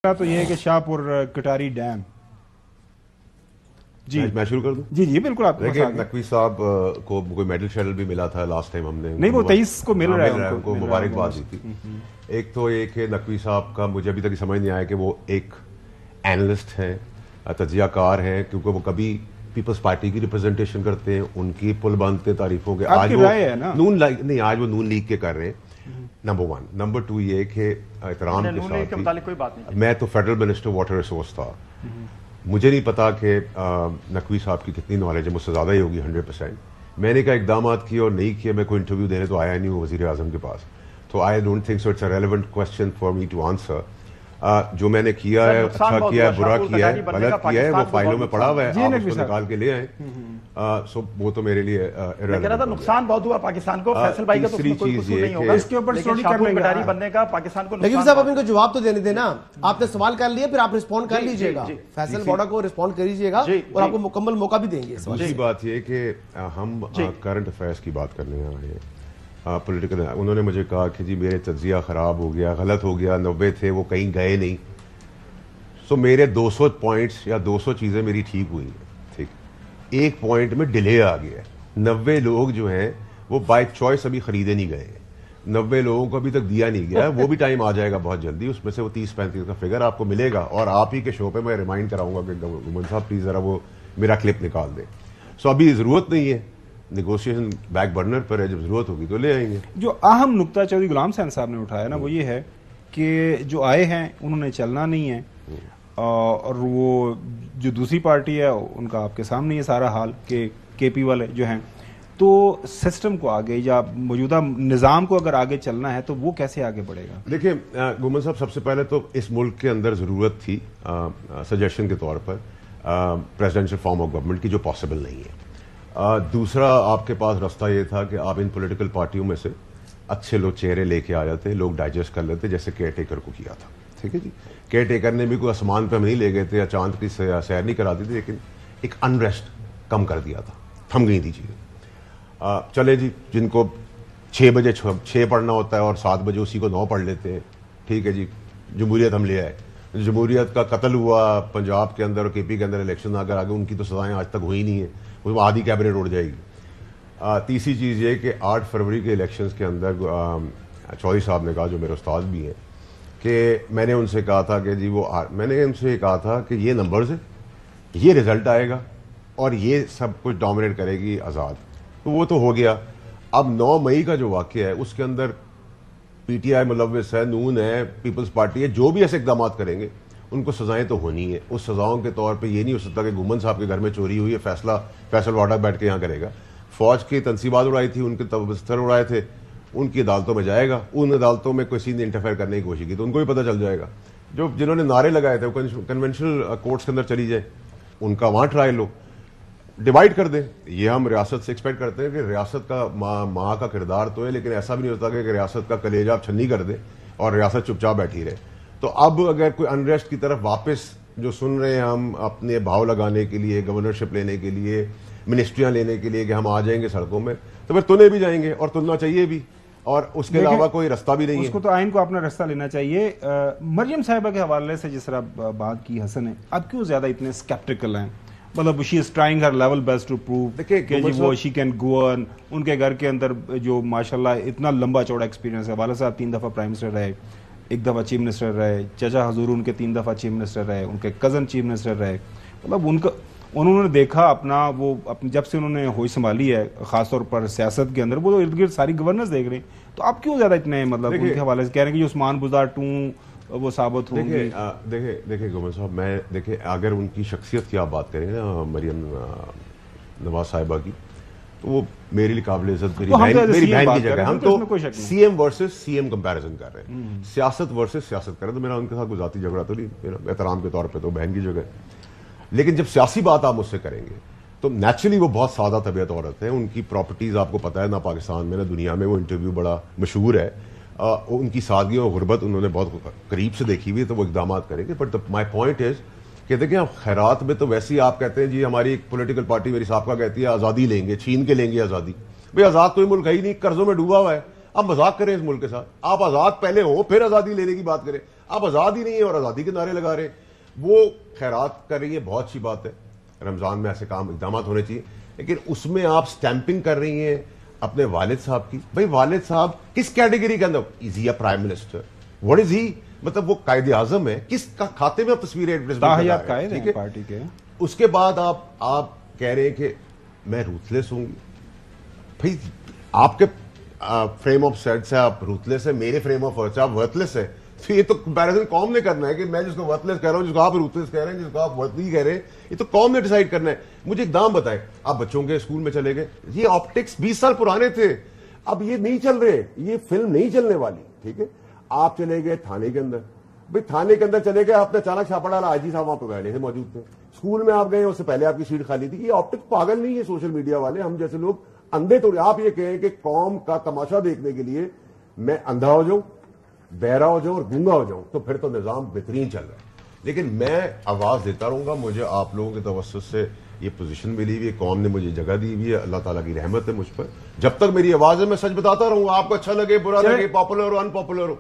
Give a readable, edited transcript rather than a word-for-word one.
تو یہ ہے کہ شاہپور کٹاری ڈیم جی میں شروع کر دوں؟ جی جی بالکل. آپ دیکھیں نقوی صاحب کو کوئی میڈل شیڈل بھی ملا تھا لاسٹ ٹائم ہم نے نہیں وہ 23 کو مل رہا ہے ان کو مبارکباد دی تھی. ایک تو یہ کہ نقوی صاحب کا مجھے ابھی تک سمجھ نہیں آیا کہ وہ ایک اینالسٹ ہیں, تجزیہ کار ہیں, کیونکہ وہ کبھی پیپلز پارٹی کی ریپرزنٹیشن کرتے ہیں, ان کی پل باندھتے تعریفوں کے. آج وہ نون نہیں, آج وہ نون لیگ کے کر رہے ہیں. نمبر 1. نمبر 2 یہ کہ احترام کے ساتھ میں تو فیڈرل منسٹر واٹر ریسورس تھا, مجھے نہیں پتا کہ نقوی صاحب کی کتنی نالج ہے, مجھ سے زیادہ ہی ہوگی 100%. میں نے کہا اقدامات کیے اور نہیں کیے, میں کوئی انٹرویو دینے تو آیا نہیں ہوں وزیر اعظم کے پاس, تو I don't think so it's a relevant question for me to answer. جو میں نے کیا ہے, اچھا کیا ہے, برا کیا ہے, غلط کیا ہے, وہ فائلوں میں پڑا ہوا ہے, آپ اس کو نکال کے لے آئیں. سو وہ تو میرے لیے نقصان بہت ہوا پاکستان کو. فیصل بھائی کا تو کوئی قصور نہیں ہوگا, اس کے اوپر سٹوری کرنے کٹاری بننے کا پاکستان کو. لیکن صاحب آپ ان کو جواب تو دینے دینا, آپ نے سوال کر لیا, پھر آپ رسپونڈ کر لیجئے گا. فیصل بوڑا کو رسپونڈ کر لیجئے گا اور آپ کو مکمل موقع بھی دیں گے. دوسری بات یہ کہ ہم کرنٹ افیئرس کی بات کرنے آئے ہیں. پولیٹیکل انہوں نے مجھے کہا کہ جی میرے تجزیہ خراب ہو گیا, غلط ہو گیا, 90 تھے وہ کہیں گئے نہیں. سو میرے 200 پوائنٹس یا 200 چیزیں میری ٹھیک ہوئی ہیں, ٹھیک, ایک پوائنٹ میں ڈیلے آ گیا ہے. 90 لوگ جو ہیں وہ بائی چوائس ابھی خریدے نہیں گئے ہیں, 90 لوگوں کو ابھی تک دیا نہیں گیا, وہ بھی ٹائم آ جائے گا بہت جلدی. اس میں سے وہ 30-35 کا فگر آپ کو ملے گا, اور آپ ہی کے شو پہ میں ریمائنڈ کراؤں گا کہ گومن صاحب پلیز ذرا وہ میرا کلپ نکال دیں. سو ابھی ضرورت نہیں ہے, نیگوشیشن بیک برنر پر ہے, جب ضرورت ہوگی تو لے آئیں گے. جو اہم نقطہ چودھری غلام حسین صاحب نے اٹھایا نا, وہ یہ ہے کہ جو آئے ہیں انہوں نے چلنا نہیں ہے, اور وہ جو دوسری پارٹی ہے ان کا آپ کے سامنے یہ سارا حال کہ کے پی والے جو ہیں, تو سسٹم کو آگے یا موجودہ نظام کو اگر آگے چلنا ہے تو وہ کیسے آگے بڑھے گا؟ دیکھیں گومن صاحب, سب سے پہلے تو اس ملک کے اندر ضرورت تھی سجیشن کے طور پر پریزیڈنشل فارم آف گورنمنٹ کی, جو پاسبل نہیں ہے. دوسرا آپ کے پاس راستہ یہ تھا کہ آپ ان پولیٹیکل پارٹیوں میں سے اچھے لوگ چہرے لے کے آ جاتے, لوگ ڈائجسٹ کر لیتے, جیسے کیئر ٹیکر کو کیا تھا. ٹھیک ہے جی, کیئر ٹیکر نے بھی کوئی آسمان پہ ہم نہیں لے گئے تھے یا چاند کی سیر نہیں کراتی تھی, لیکن ایک انریسٹ کم کر دیا تھا, تھم گئی تھی چیزیں. چلے جی, جن کو 6 بجے 6 پڑھنا ہوتا ہے اور 7 بجے اسی کو 9 پڑھ لیتے ہیں, ٹھیک ہے جی. جمہوریت ہم لے آئے, جمہوریت کا قتل ہوا پنجاب کے اندر اور کے پی کے اندر, الیکشن اگر آگے, ان کی تو سزائیں آج تک ہوئی نہیں ہیں, وہ آدھی کیبنٹ اڑ جائے گی. تیسری چیز یہ کہ 8 فروری کے الیکشنز کے اندر چودھری صاحب نے کہا, جو میرے استاد بھی ہیں, کہ میں نے ان سے کہا تھا کہ جی میں نے ان سے کہا تھا کہ یہ نمبرز ہیں, یہ رزلٹ آئے گا اور یہ سب کچھ ڈومینیٹ کرے گی آزاد. تو وہ تو ہو گیا. اب 9 مئی کا جو واقعہ ہے اس کے اندر پی ٹی آئی ملوث ہے, نون ہے, پیپلز پارٹی ہے, جو بھی ایسے اقدامات کریں گے ان کو سزائیں تو ہونی ہے. اس سزاؤں کے طور پہ یہ نہیں ہو سکتا کہ گومن صاحب کے گھر میں چوری ہوئی ہے, فیصلہ فیصل واڈا بیٹھ کے یہاں کرے گا. فوج کی تنصیبات اڑائی تھی, ان کے بستر اڑائے تھے, ان کی عدالتوں میں جائے گا. ان عدالتوں میں کسی نے انٹرفیئر کرنے کی کوشش کی تو ان کو بھی پتہ چل جائے گا. جنہوں نے نعرے لگائے تھے وہ کنونشنل کورٹس کے اندر چلی جائے, ان کا وہاں ٹرائل لو, ڈیوائڈ کر دیں. یہ ہم ریاست سے ایکسپیکٹ کرتے ہیں کہ ریاست کا ماں کا کردار تو ہے, لیکن ایسا بھی نہیں ہوتا کہ ریاست کا کلیجہ آپ چھنی کر دیں اور ریاست چپ چاپ بیٹھی رہے. تو اب اگر کوئی انریسٹ کی طرف واپس جو سن رہے ہیں ہم اپنے بھاؤ لگانے کے لیے, گورنرشپ لینے کے لیے, منسٹریاں لینے کے لیے کہ ہم آ جائیں گے سڑکوں میں, تو پھر تلے بھی جائیں گے اور تلنا چاہیے بھی, اور اس کے علاوہ کوئی رستہ بھی نہیں ہے. اس کو تو آئین کو اپنا رستہ لینا چاہیے. مریم صاحبہ کے حوالے سے جس طرح بات کی حسن ہے, اب کیوں زیادہ اتنے اسکیپٹیکل ہیں؟ مطلب she is trying her level best to prove کہ وہ شی کین گو آن. ان کے گھر کے اندر جو ماشاءاللہ اتنا لمبا چوڑا ایکسپیرینس ہے, والد صاحب 3 دفعہ پرائم منسٹر رہے, 1 دفعہ چیف منسٹر رہے, چچا حضور ان کے 3 دفعہ چیف منسٹر رہے, ان کے کزن چیف منسٹر رہے. مطلب انہوں نے دیکھا اپنا وہ جب سے انہوں نے ہوش سنبھالی ہے, خاص طور پر سیاست کے اندر, وہ تو ارد گرد ساری گورننس دیکھ رہے ہیں. تو آپ کیوں زیادہ اتنے مطلب ان کے حوالے سے کہہ رہے ہیں کہ یہ عثمان بزدار 2 وہ ثابت ہوں گے؟ دیکھیں گومن صاحب, میں دیکھیں اگر ان کی شخصیت کی آپ بات کریں نا مریم نواز صاحبہ کی, تو وہ میرے لیے قابل عزت, میری بہن کی جگہ. ہم تو C M versus C M comparison کر رہے ہیں, سیاست ورسز سیاست کر رہے ہیں. تو میرا ان کے ساتھ کوئی ذاتی جھگڑا تو نہیں, میرا احترام کے طور پہ تو بہن کی جگہ. لیکن جب سیاسی بات آپ مجھ سے کریں گے تو نیچرلی وہ بہت سادہ طبیعت عورت ہے. ان کی پراپرٹیز آپ کو پتہ ہے, نہ پاکستان میں نہ دنیا میں, وہ انٹرویو بڑا مشہور ہے. ان کی سادگی اور غربت انہوں نے بہت قریب سے دیکھی ہوئی ہے, تو وہ اقدامات کریں گے. بٹ مائی پوائنٹ از کہ دیکھیں خیرات میں تو ویسے ہی آپ کہتے ہیں جی ہماری ایک پولیٹیکل پارٹی میری صاحب کا کہتی ہے آزادی لیں گے, چھین کے لیں گے آزادی. بھئی آزاد کوئی ملک ہے ہی نہیں, قرضوں میں ڈوبا ہوا ہے. اب مذاق کریں اس ملک کے ساتھ, آپ آزاد پہلے ہو پھر آزادی لینے کی بات کریں. آپ آزاد ہی نہیں ہیں اور آزادی کے نعرے لگا رہے ہیں. وہ خیرات کر رہی ہے، بہت اچھی بات ہے، رمضان میں ایسے کام اقدامات ہونے چاہیے، لیکن اس میں آپ سٹیمپنگ کر رہی ہیں اپنے والد صاحب کی. بھائی والد صاحب کس کیٹیگری کے اندر؟ از ہی اے پرائم منسٹر؟ واٹ از ہی؟ مطلب وہ قائد اعظم ہے، کس کا کھاتے میں تصویریں قائد ہیں پارٹی کے. اس کے بعد آپ کہہ رہے ہیں کہ میں روتھلیس ہوں گی. بھائی آپ کے فریم آف سیٹ سے آپ روتھلیس ہے، میرے فریم آف سے آپ ورتھلیس ہے. تو یہ تو کمپیریزن قوم نے کرنا ہے کہ میں جس کو ورتھلیس کہہ رہا ہوں، جس کو آپ روتھلیس کہہ رہے ہیں، جس کو آپ ورتھلی کہہ رہے ہیں، یہ تو قوم نے ڈیسائیڈ کرنا ہے. مجھے ایک دام بتائیں، آپ بچوں کے اسکول میں چلے گئے، یہ آپٹکس 20 سال پرانے تھے، اب یہ نہیں چل رہے، یہ فلم نہیں چلنے والی. ٹھیک ہے، آپ چلے گئے تھانے کے اندر، بھائی تھانے کے اندر چلے گئے، آپ نے اچانک چھاپا ڈالا، آئی جی صاحب وہاں پہ پہلے سے موجود تھے. اسکول میں آپ گئے، اس سے پہلے آپ کی سیٹ خالی تھی. یہ آپٹکس پاگل نہیں ہے سوشل میڈیا والے، ہم جیسے لوگ اندھے تو. آپ یہ کہیں کہ قوم کا تماشا دیکھنے کے لیے میں اندھا ہو جاؤں، بہرا ہو جاؤں اور گونگا ہو جاؤں تو پھر تو نظام بہترین چل رہا ہے. لیکن میں آواز دیتا رہوں گا. مجھے آپ لوگوں کے توسط سے یہ پوزیشن ملی ہوئی ہے، قوم نے مجھے جگہ دی ہوئی ہے، اللہ تعالیٰ کی رحمت ہے مجھ پر. جب تک میری آواز ہے میں سچ بتاتا رہوں گا، آپ کو اچھا لگے برا لگے، پاپولر ہو ان پاپولر ہو.